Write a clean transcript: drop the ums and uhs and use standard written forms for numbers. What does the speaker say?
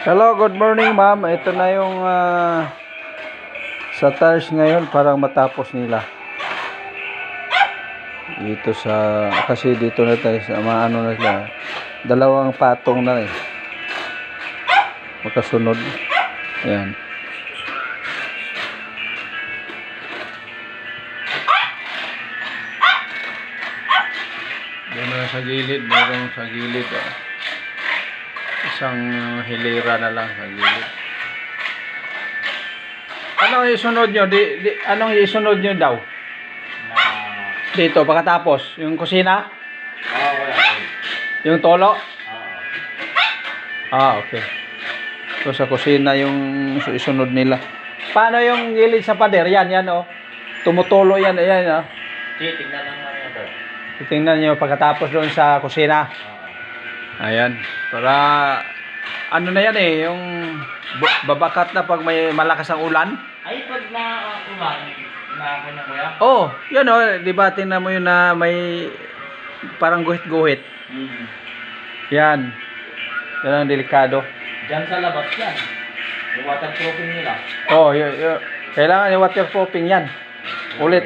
Hello, good morning ma'am. Ito na yung sa tiles ngayon parang matapos nila. Dito sa kasi dito na tayo sa ano na sila. Dalawang patong na magkasunod. Ayan. Doon na sa gilid, meron sa gilid. Isang hilera na lang sa gilid. Anong isunod nyo? Anong isunod nyo daw? Dito, pagkatapos. Yung kusina? Wala. Yung tolo? Okay. So, sa kusina yung isunod nila. Paano yung gilid sa pader? Yan, oh. Tumutulo yan, ayan, oh. Tingnan lang naman ito. Titingnan nyo pagkatapos doon sa kusina. Ayan. Para, ano na yan yung babakat na pag may malakas ang ulan. Ay, pag na-ulan, na-ako na kuya? Oh, yun di ba tingnan mo yun na may parang guhit-guhit. Yan. Yan ang delikado. Diyan sa labas yan. Yung waterproofing nila. Oh, kailangan yung waterproofing yan. Ulit.